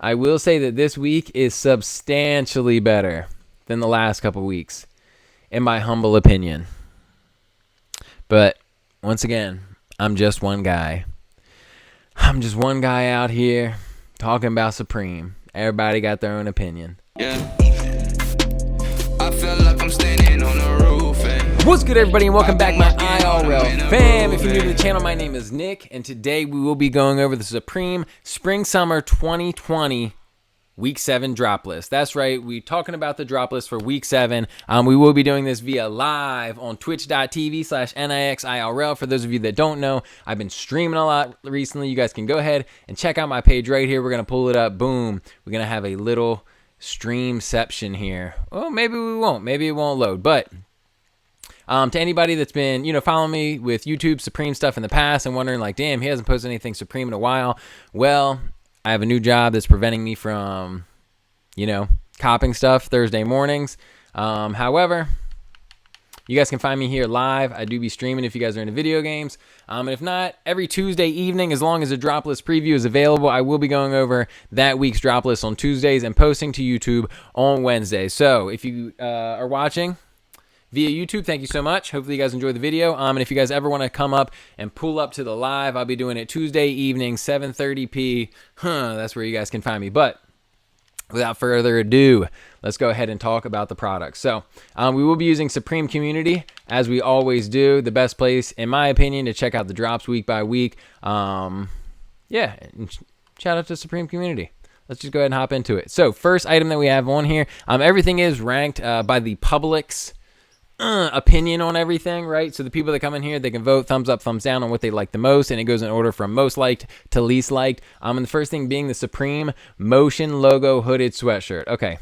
I will say that this week is substantially better than the last couple weeks, in my humble opinion. But once again, I'm just one guy. I'm just one guy out here talking about Supreme. Everybody got their own opinion. Yeah. I feel like I'm standing on a roof. What's good, everybody, and welcome back, my IRL fam. If you're new to the channel, my name is Nick, and today we will be going over the Supreme Spring-Summer 2020 Week 7 drop list. That's right, we're talking about the drop list for Week 7. We will be doing this via live on twitch.tv/NIXIRL. For those of you that don't know, I've been streaming a lot recently. You guys can go ahead and check out my page right here. We're going to pull it up. Boom. We're going to have a little streamception here. Well, maybe we won't. Maybe it won't load, but... to anybody that's been, following me with YouTube Supreme stuff in the past and wondering like, damn, he hasn't posted anything Supreme in a while. Well, I have a new job that's preventing me from, copping stuff Thursday mornings. However, you guys can find me here live. I do be streaming if you guys are into video games. And if not, every Tuesday evening, as long as a drop list preview is available, I will be going over that week's drop list on Tuesdays and posting to YouTube on Wednesdays. So if you are watching via YouTube, thank you so much. Hopefully you guys enjoyed the video. And if you guys ever want to come up and pull up to the live, I'll be doing it Tuesday evening, 7:30 p. That's where you guys can find me. But without further ado, let's go ahead and talk about the products. So we will be using Supreme Community, as we always do. The best place, in my opinion, to check out the drops week by week. And shout out to Supreme Community. Let's just go ahead and hop into it. So first item that we have on here, everything is ranked by the public's opinion on everything, right? So the people that come in here, they can vote thumbs up, thumbs down on what they like the most, and it goes in order from most liked to least liked. And the first thing being the Supreme Motion Logo Hooded Sweatshirt. Okay,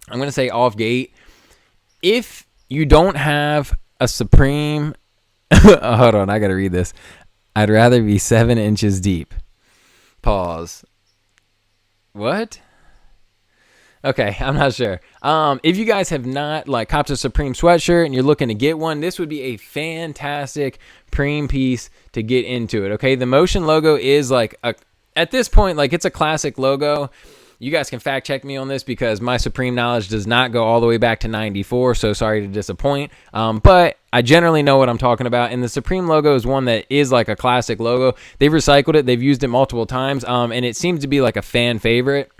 I'm gonna say off gate, if you don't have a Supreme hold on, I gotta read this. I'd rather be 7 inches deep. Pause. What? Okay, I'm not sure. If you guys have not copped a Supreme sweatshirt and you're looking to get one, this would be a fantastic preem piece to get into it. Okay, the Motion logo is at this point, it's a classic logo. You guys can fact check me on this because my Supreme knowledge does not go all the way back to 94, so sorry to disappoint. But I generally know what I'm talking about, and the Supreme logo is one that is like a classic logo. They've recycled it, they've used it multiple times, and it seems to be like a fan favorite.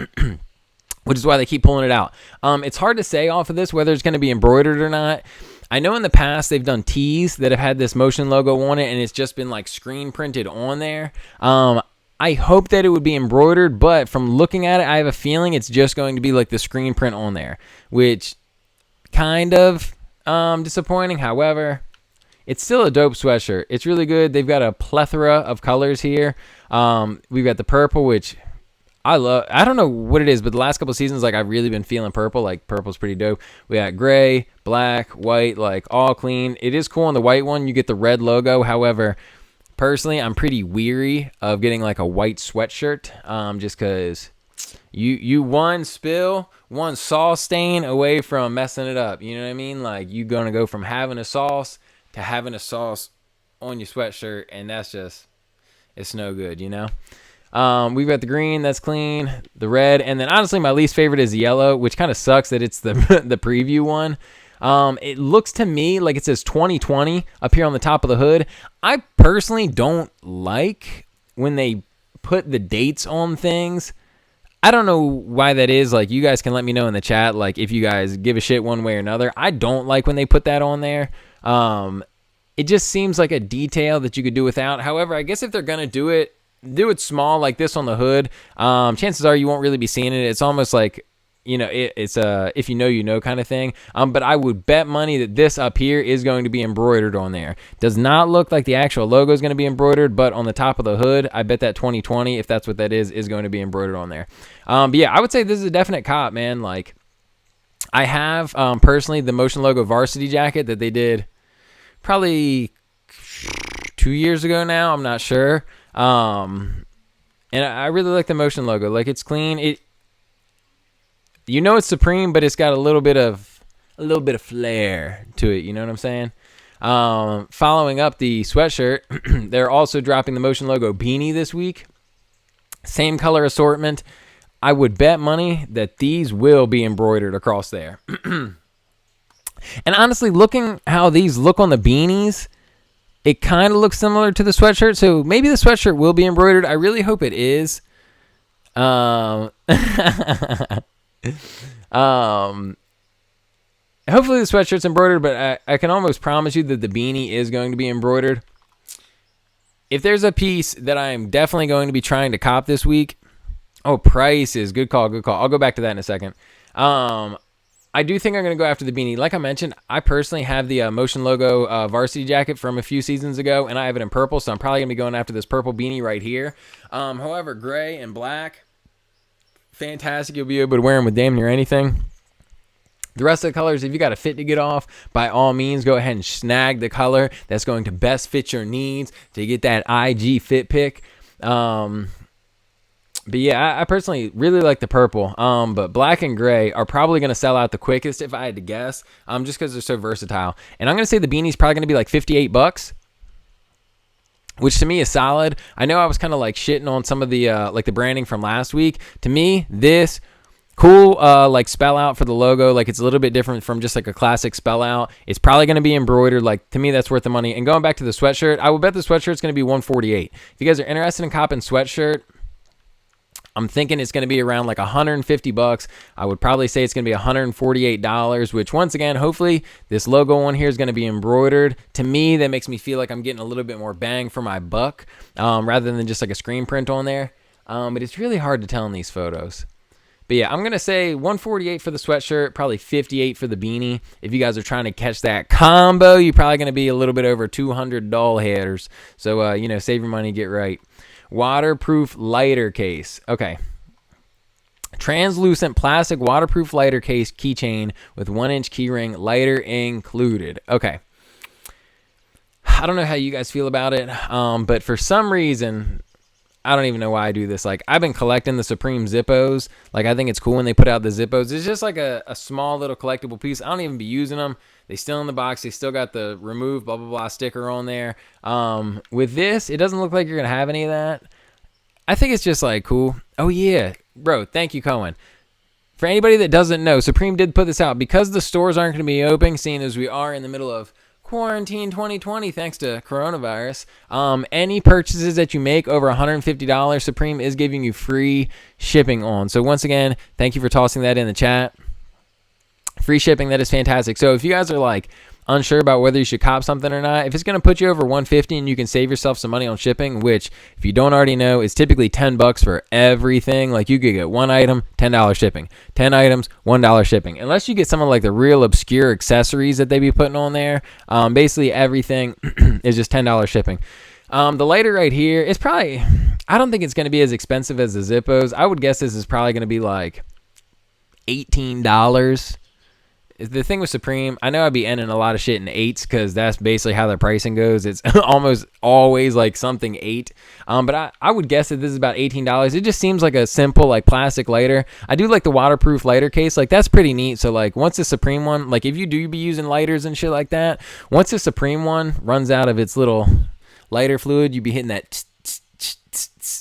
Which is why they keep pulling it out. It's hard to say off of this whether it's going to be embroidered or not. I know in the past they've done tees that have had this Motion logo on it, and it's just been screen printed on there. I hope that it would be embroidered, but from looking at it, I have a feeling it's just going to be the screen print on there, which kind of disappointing. However, it's still a dope sweatshirt. It's really good. They've got a plethora of colors here. We've got the purple, which... I don't know what it is, but the last couple of seasons, I've really been feeling purple. Purple's pretty dope. We got gray, black, white, all clean. It is cool on the white one. You get the red logo. However, personally, I'm pretty weary of getting a white sweatshirt, just because you one sauce stain away from messing it up. You know what I mean? You're going to go from having a sauce to having a sauce on your sweatshirt, and that's just, it's no good, We've got the green, that's clean, the red, and then honestly my least favorite is the yellow, which kind of sucks that it's the the preview one. It looks to me like it says 2020 up here on the top of the hood. I personally don't like when they put the dates on things. I don't know why that is. You guys can let me know in the chat, if you guys give a shit one way or another. I don't like when they put that on there. It just seems like a detail that you could do without. However, I guess if they're going to do it small like this on the hood. Chances are you won't really be seeing it. It's almost it's a if you know kind of thing. But I would bet money that this up here is going to be embroidered on there. Does not look like the actual logo is going to be embroidered, but on the top of the hood, I bet that 2020, if that's what that is going to be embroidered on there. But yeah, I would say this is a definite cop, man. I have personally the Motion logo varsity jacket that they did probably 2 years ago now. I'm not sure. And I really like the Motion logo. It's clean. It's Supreme, but it's got a little bit of flair to it. You know what I'm saying? Following up the sweatshirt, they're also dropping the Motion logo beanie this week. Same color assortment. I would bet money that these will be embroidered across there. And honestly, looking how these look on the beanies, it kind of looks similar to the sweatshirt. So maybe the sweatshirt will be embroidered. I really hope it is. Hopefully the sweatshirt's embroidered, but I can almost promise you that the beanie is going to be embroidered. If there's a piece that I'm definitely going to be trying to cop this week, prices. Good call. I'll go back to that in a second. I do think I'm going to go after the beanie. Like I mentioned, I personally have the Motion Logo varsity jacket from a few seasons ago, and I have it in purple, so I'm probably going to be going after this purple beanie right here. However, gray and black, fantastic. You'll be able to wear them with damn near anything. The rest of the colors, if you got a fit to get off, by all means, go ahead and snag the color that's going to best fit your needs to get that IG fit pick. But yeah, I personally really like the purple. But black and gray are probably going to sell out the quickest if I had to guess, just because they're so versatile. And I'm going to say the beanie's probably going to be like $58, which to me is solid. I know I was kind of like shitting on some of the like the branding from last week. To me, this cool like spell out for the logo, like it's a little bit different from just like a classic spell out. It's probably going to be embroidered. Like to me, that's worth the money. And going back to the sweatshirt, I would bet the sweatshirt's going to be $148. If you guys are interested in copping sweatshirt, I'm thinking it's going to be around like $150. I would probably say it's going to be $148, which once again, hopefully this logo on here is going to be embroidered. To me, that makes me feel like I'm getting a little bit more bang for my buck, rather than just like a screen print on there. But it's really hard to tell in these photos. But yeah, I'm going to say $148 for the sweatshirt, probably $58 for the beanie. If you guys are trying to catch that combo, you're probably going to be a little bit over $200 headers. So, save your money, get right. Waterproof lighter case. Okay. Translucent plastic waterproof lighter case keychain with 1-inch keyring, lighter included. Okay. I don't know how you guys feel about it, but for some reason, I don't even know why I do this. Like, I've been collecting the Supreme Zippos. Like, I think it's cool when they put out the Zippos. It's just like a small little collectible piece. I don't even be using them. They still in the box. They still got the remove blah, blah, blah sticker on there. With this, it doesn't look like you're going to have any of that. I think it's just like cool. Oh, yeah. Bro, thank you, Cohen. For anybody that doesn't know, Supreme did put this out. Because the stores aren't going to be open, seeing as we are in the middle of quarantine 2020 thanks to coronavirus, any purchases that you make over $150, Supreme is giving you free shipping on. So once again, thank you for tossing that in the chat. Free shipping, that is fantastic. So if you guys are like unsure about whether you should cop something or not, if it's going to put you over $150 and you can save yourself some money on shipping, which if you don't already know is typically $10 for everything. Like you could get one item, $10 shipping, 10 items, $1 shipping, unless you get some of like the real obscure accessories that they be putting on there. Basically everything is just $10 shipping. The lighter right here is probably, I don't think it's going to be as expensive as the Zippos. I would guess this is probably going to be like $18. The thing with Supreme, I know I'd be ending a lot of shit in 8s because that's basically how their pricing goes. It's almost always like something 8. But I would guess that this is about $18. It just seems like a simple like plastic lighter. I do like the waterproof lighter case. Like that's pretty neat. So like once the Supreme one, like if you do be using lighters and shit like that, once the Supreme one runs out of its little lighter fluid, you'd be hitting that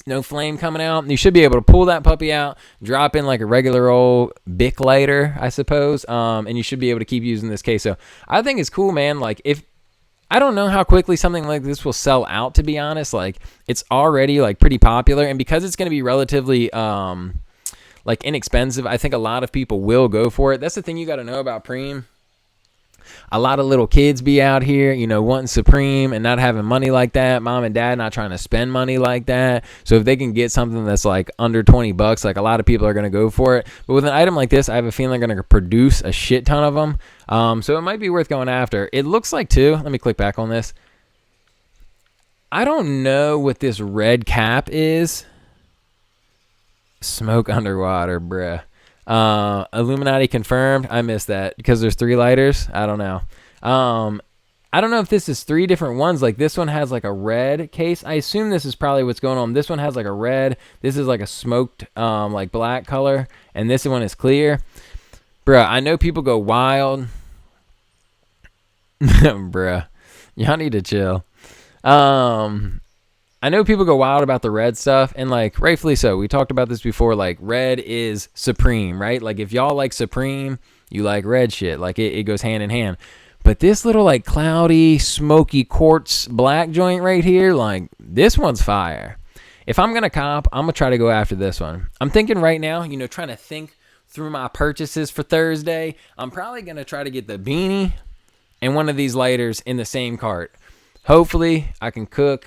no flame coming out, and you should be able to pull that puppy out, drop in like a regular old Bic lighter, I suppose, and you should be able to keep using this case. So I think it's cool, man. Like if I don't know how quickly something like this will sell out, to be honest. Like it's already like pretty popular, and because it's going to be relatively like inexpensive, I think a lot of people will go for it. That's the thing you got to know about Preem. A lot of little kids be out here, wanting Supreme and not having money like that. Mom and dad not trying to spend money like that. So if they can get something that's like under $20, like a lot of people are going to go for it. But with an item like this, I have a feeling they're going to produce a shit ton of them. So it might be worth going after. It looks like too. Let me click back on this. I don't know what this red cap is. Smoke underwater, bruh. Illuminati confirmed. I missed that because there's 3 lighters. I don't know. I don't know if this is 3 different ones. Like this one has like a red case. I assume this is probably what's going on. This one has like a red. This is like a smoked like black color, and this one is clear. Bruh, I know people go wild. Bruh, y'all need to chill. I I know people go wild about the red stuff, and like rightfully so. We talked about this before. Like red is supreme, right? Like if y'all like supreme, you like red shit. Like it goes hand in hand. But this little like cloudy, smoky quartz black joint right here, like this one's fire. If I'm gonna cop, I'm gonna try to go after this one. I'm thinking right now, trying to think through my purchases for Thursday. I'm probably gonna try to get the beanie and one of these lighters in the same cart. Hopefully, I can cook.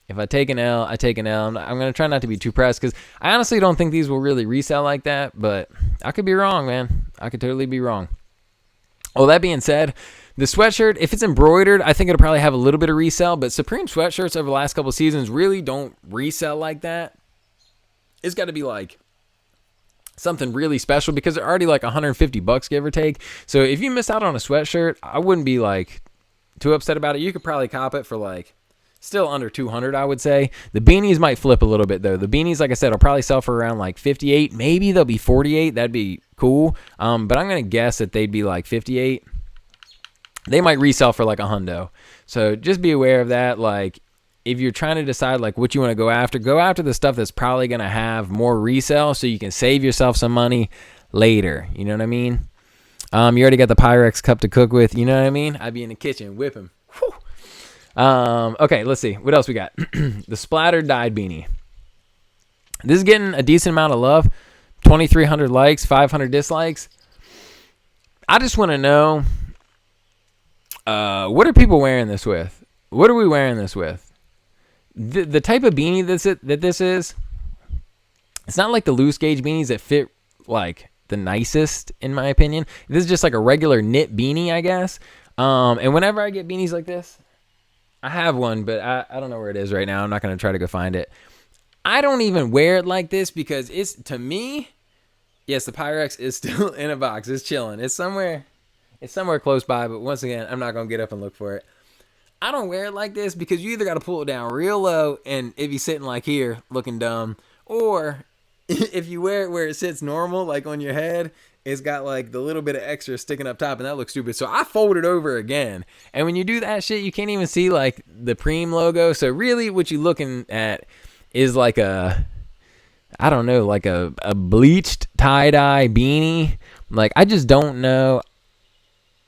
If I take an L, I take an L. I'm going to try not to be too pressed because I honestly don't think these will really resell like that, but I could be wrong, man. I could totally be wrong. Well, that being said, the sweatshirt, if it's embroidered, I think it'll probably have a little bit of resell, but Supreme sweatshirts over the last couple of seasons really don't resell like that. It's got to be like something really special because they're already like $150 give or take. So if you miss out on a sweatshirt, I wouldn't be like too upset about it. You could probably cop it for like still under $200, I would say. The beanies might flip a little bit, though. The beanies, like I said, will probably sell for around like $58. Maybe they'll be $48. That'd be cool. But I'm going to guess that they'd be like $58. They might resell for like $100. So just be aware of that. Like, if you're trying to decide like what you want to go after the stuff that's probably going to have more resale so you can save yourself some money later. You know what I mean? You already got the Pyrex cup to cook with. You know what I mean? I'd be in the kitchen whipping. Whew. Okay, let's see. What else we got? The splattered dyed beanie. This is getting a decent amount of love. 2,300 likes, 500 dislikes. I just want to know, what are people wearing this with? What are we wearing this with? The type of beanie that this is, it's not like the loose gauge beanies that fit like the nicest, in my opinion. This is just like a regular knit beanie, I guess. And whenever I get beanies like this, I have one, but I don't know where it is right now. I'm not going to try to go find it. I don't even wear it like this because it's, to me, yes, the Pyrex is still in a box. It's chilling. It's somewhere close by, but once again, I'm not going to get up and look for it. I don't wear it like this because you either got to pull it down real low and it be sitting like here looking dumb, or if you wear it where it sits normal, like on your head, it's got like the little bit of extra sticking up top, and that looks stupid. So I fold it over again. And when you do that shit, you can't even see like the Preem logo. So really what you're looking at is like a bleached tie-dye beanie. Like, I just don't know.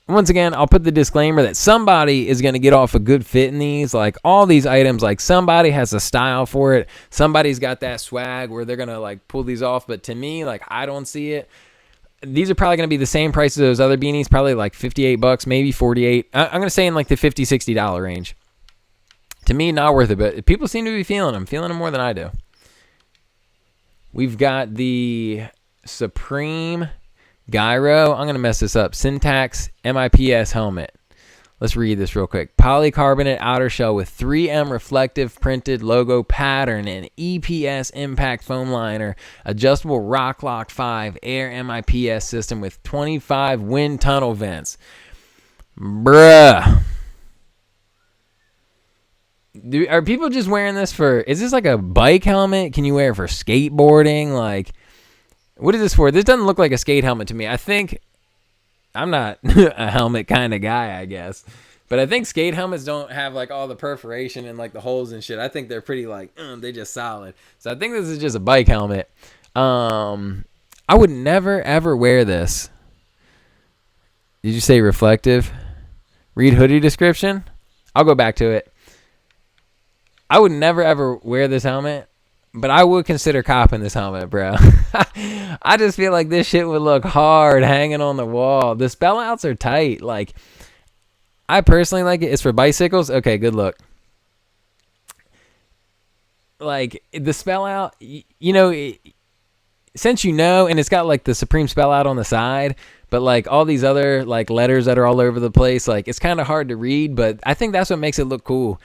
Once again, I'll put the disclaimer that somebody is going to get off a good fit in these. Like, all these items, like, somebody has a style for it. Somebody's got that swag where they're going to, like, pull these off. But to me, like, I don't see it. These are probably going to be the same price as those other beanies, probably like $58, maybe $48. I'm going to say in, like, the $50, $60 range. To me, not worth it. But people seem to be feeling them more than I do. We've got the Supreme Gyro, I'm going to mess this up, Syntax MIPS helmet. Let's read this real quick. Polycarbonate outer shell with 3M reflective printed logo pattern and EPS impact foam liner. Adjustable Rock Lock 5 air MIPS system with 25 wind tunnel vents. Bruh. Are people just wearing this for, is this like a bike helmet? Can you wear it for skateboarding? Like, what is this for? This doesn't look like a skate helmet to me. I think, I'm not a helmet kind of guy, I guess. But I think skate helmets don't have like all the perforation and like the holes and shit. I think they're pretty like, they're just solid. So I think this is just a bike helmet. I would never ever wear this. Did you say reflective? Read hoodie description? I'll go back to it. I would never ever wear this helmet. But I would consider copping this helmet, bro. I just feel like this shit would look hard hanging on the wall. The spell outs are tight. Like, I personally like it. It's for bicycles. Okay, good look. Like, the spell out, since and it's got like the Supreme spell out on the side, but like all these other like letters that are all over the place, like it's kind of hard to read, but I think that's what makes it look cool.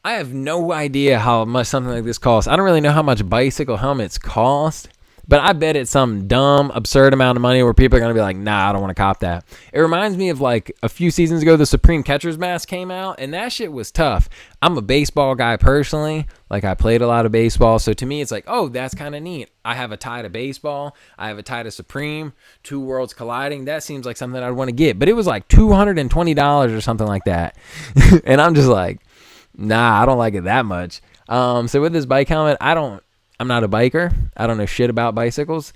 I have no idea how much something like this costs. I don't really know how much bicycle helmets cost, but I bet it's some dumb, absurd amount of money where people are going to be like, nah, I don't want to cop that. It reminds me of like a few seasons ago, the Supreme Catcher's Mask came out, and that shit was tough. I'm a baseball guy personally. Like, I played a lot of baseball, so to me, it's like, oh, that's kind of neat. I have a tie to baseball. I have a tie to Supreme. Two worlds colliding. That seems like something I'd want to get. But it was like $220 or something like that. And I'm just like, nah, I don't like it that much. So with this bike helmet, I'm not a biker. I don't know shit about bicycles.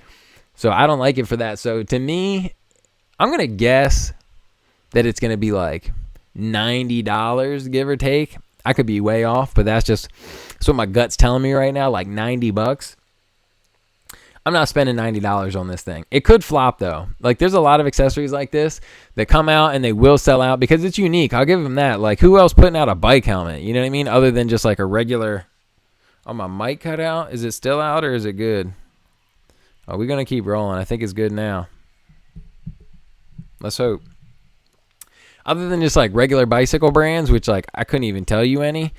So I don't like it for that. So to me, I'm going to guess that it's going to be like $90, give or take. I could be way off, but that's what my gut's telling me right now, like $90. I'm not spending $90 on this thing. It could flop though. Like there's a lot of accessories like this that come out and they will sell out because it's unique. I'll give them that. Like who else putting out a bike helmet? You know what I mean? Other than just like a regular. Oh, my mic cut out. Is it still out or is it good? Oh, we're going to keep rolling. I think it's good now. Let's hope. Other than just like regular bicycle brands, which like I couldn't even tell you any.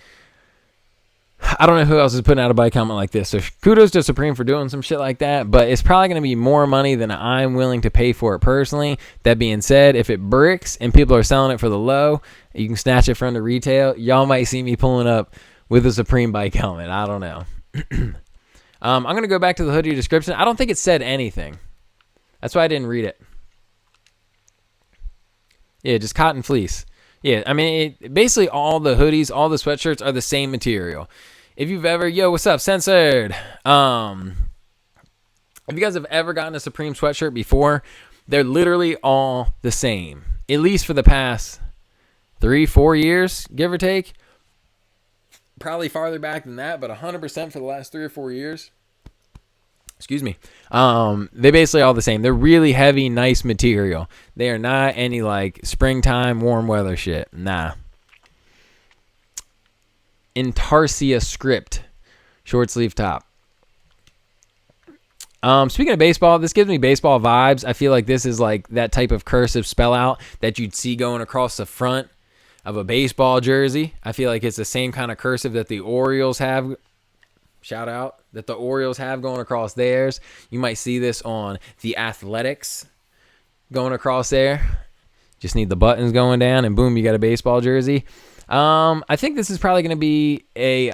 I don't know who else is putting out a bike helmet like this. So kudos to Supreme for doing some shit like that. But it's probably going to be more money than I'm willing to pay for it personally. That being said, if it bricks and people are selling it for the low, you can snatch it from the retail. Y'all might see me pulling up with a Supreme bike helmet. I don't know. I'm going to go back to the hoodie description. I don't think it said anything. That's why I didn't read it. Yeah, just cotton fleece. Yeah, I mean, basically all the hoodies, all the sweatshirts are the same material. If you've ever, what's up, Censored? If you guys have ever gotten a Supreme sweatshirt before, they're literally all the same. At least for the past 3-4 years, give or take. Probably farther back than that, but 100% for the last 3 or 4 years. Excuse me. They basically all the same. They're really heavy, nice material. They are not any like springtime, warm weather shit. Nah. Intarsia script. Short sleeve top. Speaking of baseball, this gives me baseball vibes. I feel like this is like that type of cursive spell out that you'd see going across the front of a baseball jersey. I feel like it's the same kind of cursive that the Orioles have. Shout out that the Orioles have going across theirs. You might see this on the Athletics going across there. Just need the buttons going down and boom, you got a baseball jersey. I think this is probably going to be a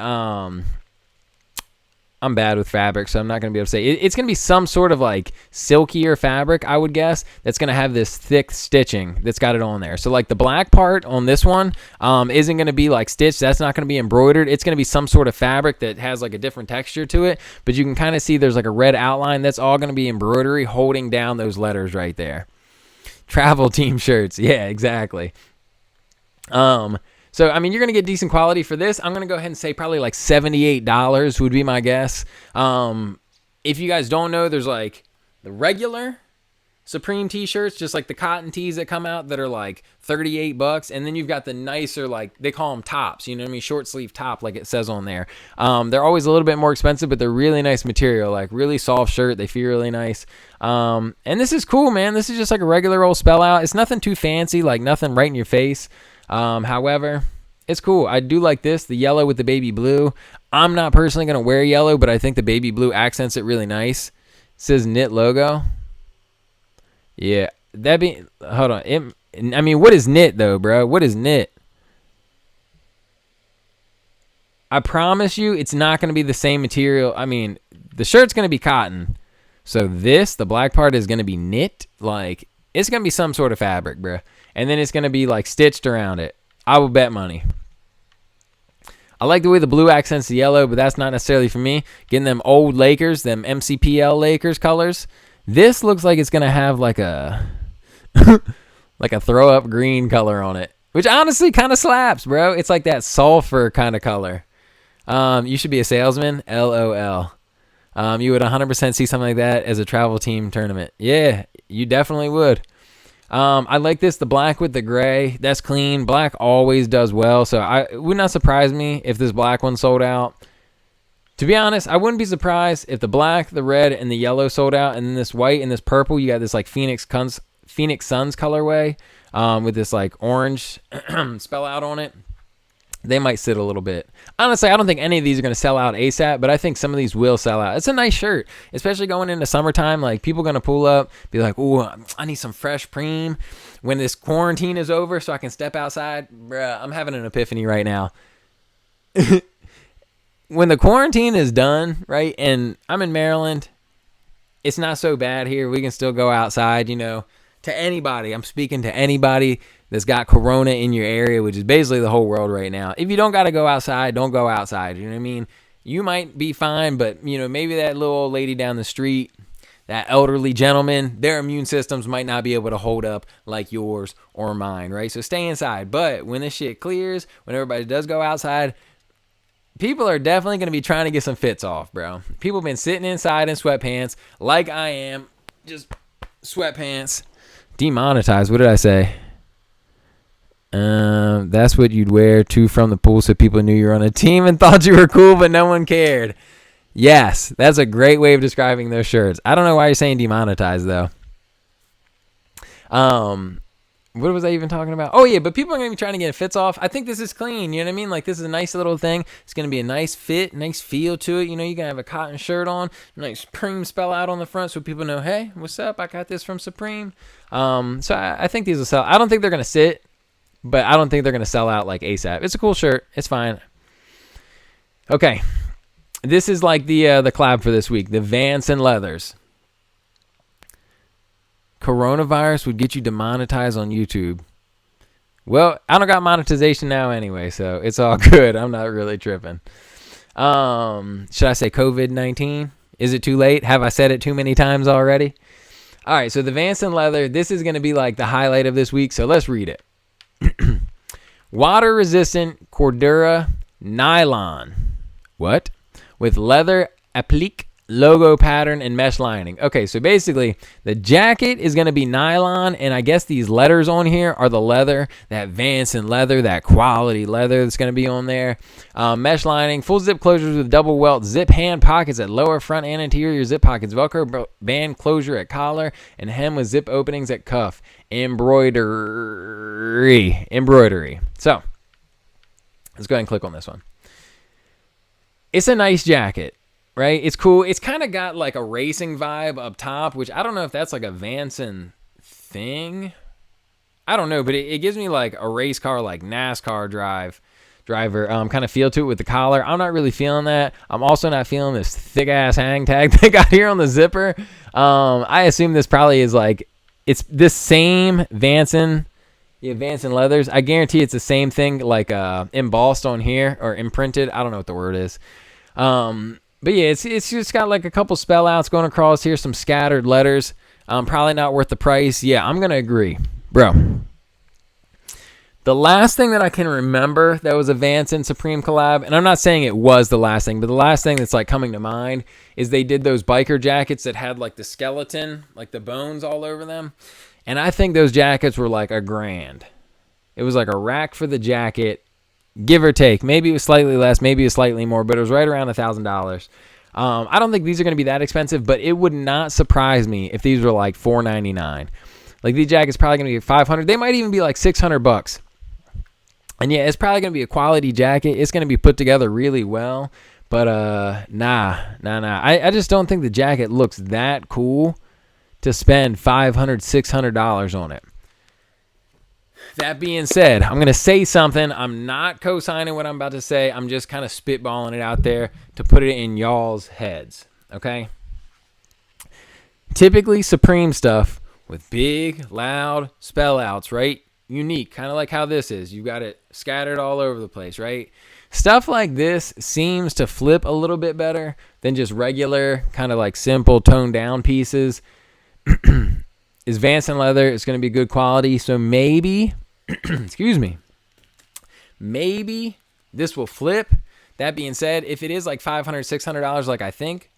I'm bad with fabric, so I'm not going to be able to say. It's going to be some sort of like silkier fabric, I would guess, that's going to have this thick stitching that's got it on there. So like the black part on this one isn't going to be like stitched. That's not going to be embroidered. It's going to be some sort of fabric that has like a different texture to it. But you can kind of see there's like a red outline. That's all going to be embroidery holding down those letters right there. Travel team shirts. Yeah, exactly. So, I mean, you're going to get decent quality for this. I'm going to go ahead and say probably like $78 would be my guess. If you guys don't know, there's like the regular Supreme t-shirts, just like the cotton tees that come out that are like $38. And then you've got the nicer, like they call them tops, you know what I mean? Short sleeve top, like it says on there. They're always a little bit more expensive, but they're really nice material, like really soft shirt. They feel really nice. And this is cool, man. This is just like a regular old spell out. It's nothing too fancy, like nothing right in your face. However, it's cool. I do like this, the yellow with the baby blue. I'm not personally going to wear yellow, but I think the baby blue accents it really nice. It says knit logo. Yeah, hold on. I mean, what is knit though, bro? What is knit? I promise you it's not going to be the same material. I mean, the shirt's going to be cotton. So the black part is going to be knit. Like, it's going to be some sort of fabric, bro. And then it's going to be like stitched around it. I will bet money. I like the way the blue accents the yellow, but that's not necessarily for me. Getting them old Lakers, them MCPL Lakers colors. This looks like it's going to have like a like a throw up green color on it, which honestly kind of slaps, bro. It's like that sulfur kind of color. You should be a salesman. LOL. You would 100% see something like that as a travel team tournament. Yeah, you definitely would. I like this, the black with the gray. That's clean. Black always does well, so it would not surprise me if this black one sold out. To be honest, I wouldn't be surprised if the black, the red, and the yellow sold out, and then this white and this purple, you got this like Phoenix Suns colorway with this like orange spell out on it. They might sit a little bit. Honestly, I don't think any of these are going to sell out ASAP, but I think some of these will sell out. It's a nice shirt, especially going into summertime. Like, people going to pull up, be like, ooh, I need some fresh preem when this quarantine is over so I can step outside. Bruh, I'm having an epiphany right now. When the quarantine is done, right, and I'm in Maryland, it's not so bad here. We can still go outside, you know, to anybody. I'm speaking to anybody that's got corona in your area, which is basically the whole world right now. If you don't got to go outside, don't go outside. You know what I mean? You might be fine, but, you know, maybe that little old lady down the street, that elderly gentleman, their immune systems might not be able to hold up like yours or mine, right? So stay inside. But when this shit clears, when everybody does go outside, people are definitely going to be trying to get some fits off, bro. People have been sitting inside in sweatpants like I am. Just sweatpants. Demonetized. What did I say? That's what you'd wear to from the pool so people knew you were on a team and thought you were cool, but no one cared. Yes, that's a great way of describing those shirts. I don't know why you're saying demonetized, though. What was I even talking about? Oh, yeah, but people are going to be trying to get fits off. I think this is clean, you know what I mean? Like, this is a nice little thing. It's going to be a nice fit, nice feel to it. You know, you're going to have a cotton shirt on, nice Supreme spell out on the front so people know, hey, what's up? I got this from Supreme. So I think these will sell. I don't think they're going to sit, but I don't think they're going to sell out like ASAP. It's a cool shirt. It's fine. Okay. This is like the collab for this week, the Vanson Leathers. Coronavirus would get you demonetized on YouTube. Well, I don't got monetization now anyway, so it's all good. I'm not really tripping. Should I say COVID-19? Is it too late? Have I said it too many times already? All right, so the Vanson Leather, this is going to be like the highlight of this week, so let's read it. Water-resistant Cordura nylon. What? With leather applique logo pattern and mesh lining. Okay, so basically the jacket is going to be nylon, and I guess these letters on here are the leather, that Vanson leather, that quality leather that's going to be on there. Mesh lining, full zip closures with double welt zip hand pockets at lower, front, and interior zip pockets, Velcro band closure at collar, and hem with zip openings at cuff. Embroidery. So let's go ahead and click on this one. It's a nice jacket, right? It's cool. It's kind of got like a racing vibe up top, which I don't know if that's like a Vanson thing. I don't know, but it gives me like a race car, like NASCAR driver kind of feel to it with the collar. I'm not really feeling that. I'm also not feeling this thick ass hang tag they got here on the zipper. I assume this probably is like, it's this same Vanson. Yeah, Vanson Leathers. I guarantee it's the same thing, like embossed on here or imprinted. I don't know what the word is. But yeah, it's just got like a couple spell outs going across here, some scattered letters. Probably not worth the price. Yeah, I'm gonna agree, bro. The last thing that I can remember that was a Vanson Supreme collab, and I'm not saying it was the last thing, but the last thing that's like coming to mind is they did those biker jackets that had like the skeleton, like the bones all over them. And I think those jackets were like $1,000. It was like a rack for the jacket, give or take. Maybe it was slightly less, maybe it was slightly more, but it was right around $1,000. I don't think these are going to be that expensive, but it would not surprise me if these were like $499. Like these jackets probably going to be $500. They might even be like $600. And yeah, it's probably going to be a quality jacket. It's going to be put together really well. But nah. I just don't think the jacket looks that cool to spend $500, $600 on it. That being said, I'm going to say something. I'm not co-signing what I'm about to say. I'm just kind of spitballing it out there to put it in y'all's heads, okay? Typically, Supreme stuff with big, loud spell outs, right? Unique, kind of like how this is. You got it scattered all over the place, right? Stuff like this seems to flip a little bit better than just regular, kind of like simple, toned down pieces. Is Vanson leather. It's going to be good quality. So maybe, excuse me, maybe this will flip. That being said, if it is like $500, $600 like I think,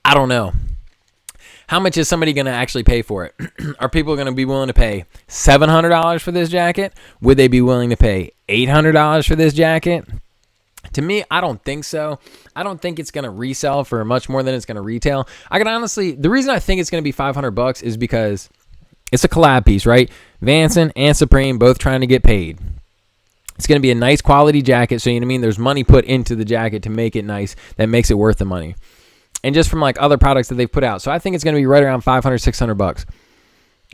I don't know. How much is somebody going to actually pay for it? Are people going to be willing to pay $700 for this jacket? Would they be willing to pay $800 for this jacket? To me, I don't think so. I don't think it's going to resell for much more than it's going to retail. I can honestly, the reason I think it's going to be $500 is because it's a collab piece, right? Vanson and Supreme both trying to get paid. It's going to be a nice quality jacket, so you know what I mean? There's money put into the jacket to make it nice. That makes it worth the money. And just from like other products that they've put out. So I think it's going to be right around $500, $600.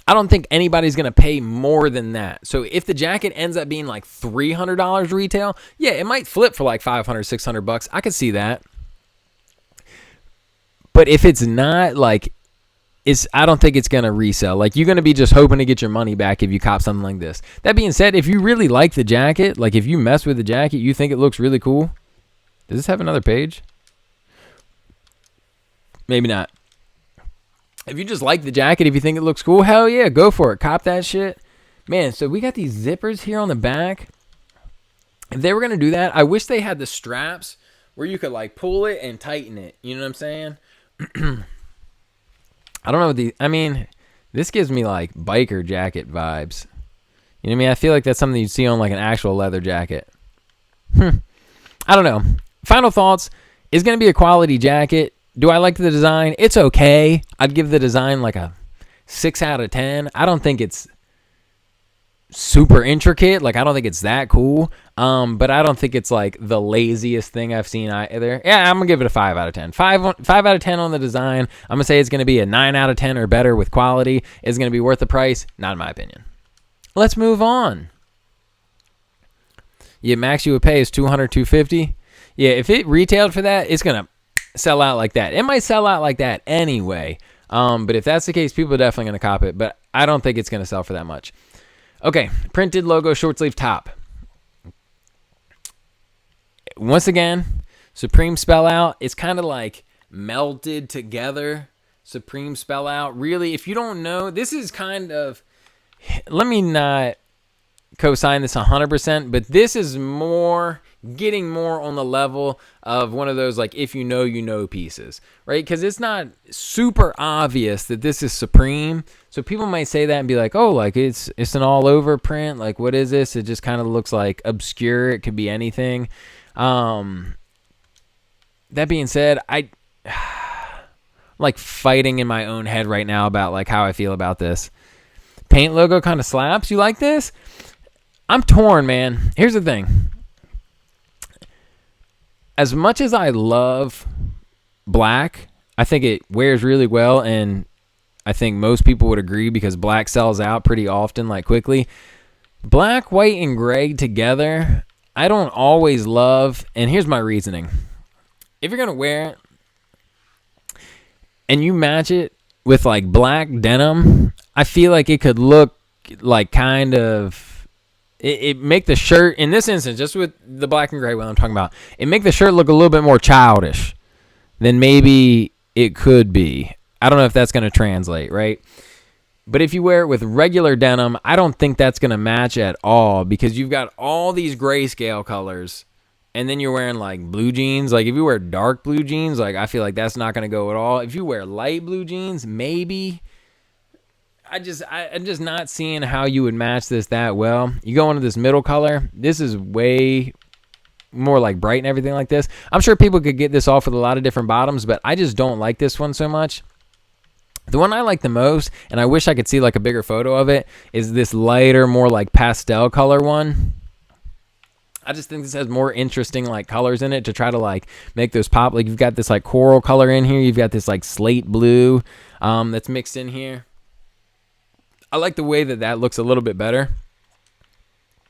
I don't think anybody's going to pay more than that. So if the jacket ends up being like $300 retail, yeah, it might flip for like $500, $600. I could see that. But if it's not, like, I don't think it's going to resell. Like, you're going to be just hoping to get your money back if you cop something like this. That being said, if you really like the jacket, like if you mess with the jacket, you think it looks really cool. Does this have another page? Maybe not. If you just like the jacket, if you think it looks cool, hell yeah, go for it. Cop that shit. Man, so we got these zippers here on the back. If they were going to do that, I wish they had the straps where you could like pull it and tighten it. You know what I'm saying? I don't know I mean, this gives me like biker jacket vibes. You know what I mean? I feel like that's something you'd see on like an actual leather jacket. I don't know. Final thoughts. It's going to be a quality jacket. Do I like the design? It's okay. I'd give the design like a 6 out of 10. I don't think it's super intricate. Like, I don't think it's that cool. But I don't think it's like the laziest thing I've seen either. Yeah, I'm gonna give it a 5 out of 10. 5 out of 10 on the design. I'm gonna say it's gonna be a 9 out of 10 or better with quality. It's gonna be worth the price. Not in my opinion. Let's move on. Yeah, max you would pay is $200, $250. Yeah, if it retailed for that, it's gonna sell out like that. It might sell out like that anyway. But if that's the case, people are definitely gonna cop it. But I don't think it's gonna sell for that much. Okay, printed logo short sleeve top. Once again, Supreme spell out. It's kind of like melted together. Supreme spell out. Really, if you don't know, this is kind of, let me not co-sign this 100%, but this is more, getting more on the level of one of those like if you know pieces, right? Because it's not super obvious that this is Supreme. So people might say that and be like, oh, like it's an all over print. Like, what is this? It just kind of looks like obscure. It could be anything. That being said, I'm like fighting in my own head right now about like how I feel about this. Paint logo kind of slaps. You like this? I'm torn, man. Here's the thing. As much as I love black, I think it wears really well, and I think most people would agree because black sells out pretty often, like quickly. Black, white, and gray together, I don't always love, and here's my reasoning. If you're going to wear it and you match it with like black denim, I feel like it could look like kind of, it make the shirt, in this instance, just with the black and gray one I'm talking about, it make the shirt look a little bit more childish than maybe it could be. I don't know if that's going to translate, right? But if you wear it with regular denim, I don't think that's going to match at all because you've got all these grayscale colors and then you're wearing like blue jeans. Like if you wear dark blue jeans, like I feel like that's not going to go at all. If you wear light blue jeans, maybe. I'm just not seeing how you would match this that well. You go into this middle color. This is way more like bright and everything like this. I'm sure people could get this off with a lot of different bottoms, but I just don't like this one so much. The one I like the most, and I wish I could see like a bigger photo of it, is this lighter, more like pastel color one. I just think this has more interesting like colors in it to try to like make those pop. Like you've got this like coral color in here. You've got this like slate blue that's mixed in here. I like the way that looks a little bit better.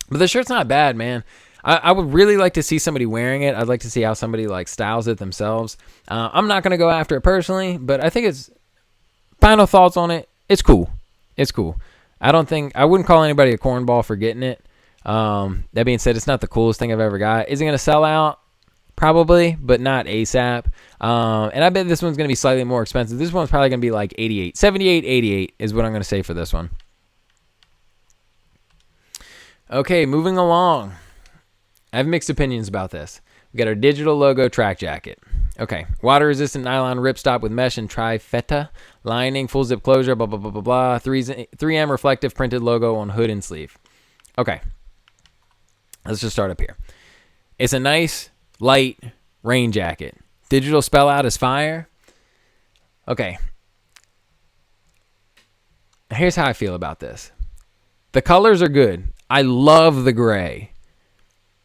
But the shirt's not bad, man. I would really like to see somebody wearing it. I'd like to see how somebody like styles it themselves. I'm not going to go after it personally, but I think it's, final thoughts on it, it's cool. It's cool. I wouldn't call anybody a cornball for getting it. That being said, it's not the coolest thing I've ever got. Is it going to sell out? Probably, but not ASAP. And I bet this one's going to be slightly more expensive. This one's probably going to be like 88. 78, 88 is what I'm going to say for this one. Okay, moving along. I have mixed opinions about this. We got our digital logo track jacket. Okay, water-resistant nylon ripstop with mesh and trifeta lining, full zip closure, blah, blah, blah, blah, blah. 3M reflective printed logo on hood and sleeve. Okay, let's just start up here. It's a nice, light rain jacket. Digital spell out is fire. Okay. Here's how I feel about this. The colors are good. I love the gray.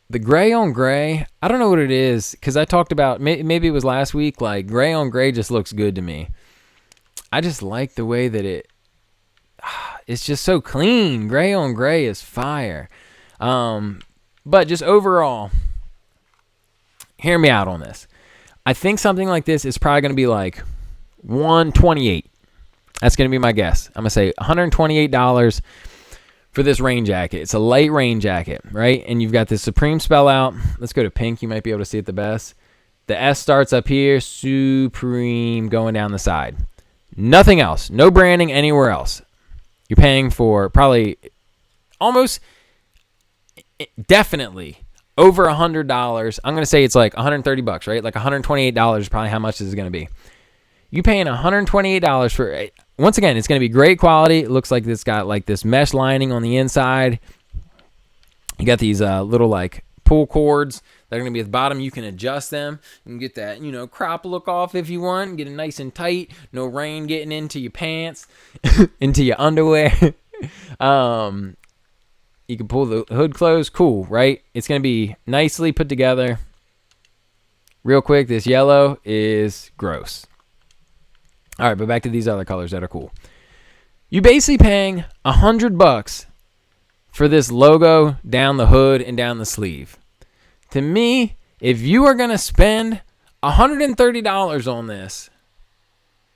The gray on gray, I don't know what it is, because I talked about, maybe it was last week, like gray on gray just looks good to me. I just like the way that it's just so clean. Gray on gray is fire. But just overall, hear me out on this. I think something like this is probably going to be like $128. That's going to be my guess. I'm going to say $128 for this rain jacket. It's a light rain jacket, right? And you've got this Supreme spell out. Let's go to pink. You might be able to see it the best. The S starts up here. Supreme going down the side. Nothing else. No branding anywhere else. You're paying for probably almost definitely over $100. I'm going to say it's like $130, right? Like $128 is probably how much this is going to be. You paying $128 for, once again, it's going to be great quality. It looks like it's got like this mesh lining on the inside. You got these little like pull cords that are going to be at the bottom. You can adjust them and get that, crop look off if you want. Get it nice and tight. No rain getting into your pants, into your underwear. You can pull the hood closed. Cool, right? It's going to be nicely put together. Real quick, this yellow is gross. All right, but back to these other colors that are cool. You're basically paying $100 for this logo down the hood and down the sleeve. To me, if you are going to spend $130 on this,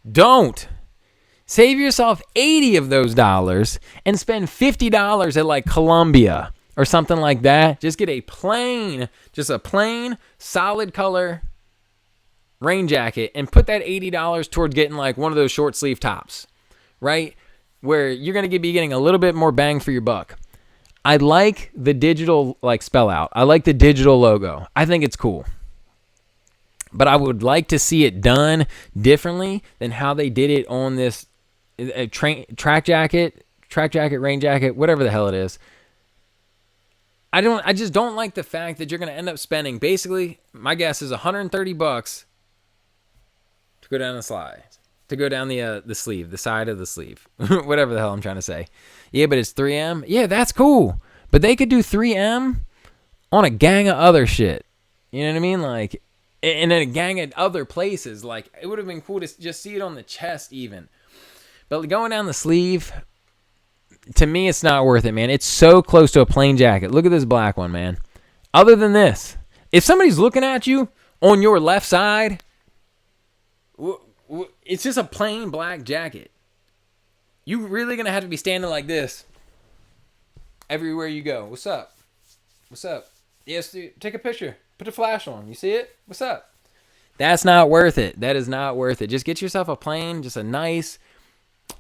don't. Save yourself 80 of those dollars and spend $50 at like Columbia or something like that. Just get a plain solid color rain jacket and put that $80 towards getting like one of those short sleeve tops, right? Where you're going to be getting a little bit more bang for your buck. I like the digital like spell out. I like the digital logo. I think it's cool. But I would like to see it done differently than how they did it on this track jacket, rain jacket, whatever the hell it is. I just don't like the fact that you're going to end up spending, basically, my guess is $130 to go down the slide, to go down the sleeve, the side of the sleeve, whatever the hell I'm trying to say. Yeah, but it's 3M. Yeah, that's cool. But they could do 3M on a gang of other shit. You know what I mean? Like, and then a gang of other places. Like, it would have been cool to just see it on the chest even. But going down the sleeve, to me, it's not worth it, man. It's so close to a plain jacket. Look at this black one, man. Other than this, if somebody's looking at you on your left side, it's just a plain black jacket. You really going to have to be standing like this everywhere you go. What's up? What's up? Yes, dude, take a picture. Put a flash on. You see it? What's up? That's not worth it. That is not worth it. Just get yourself a plain, just a nice,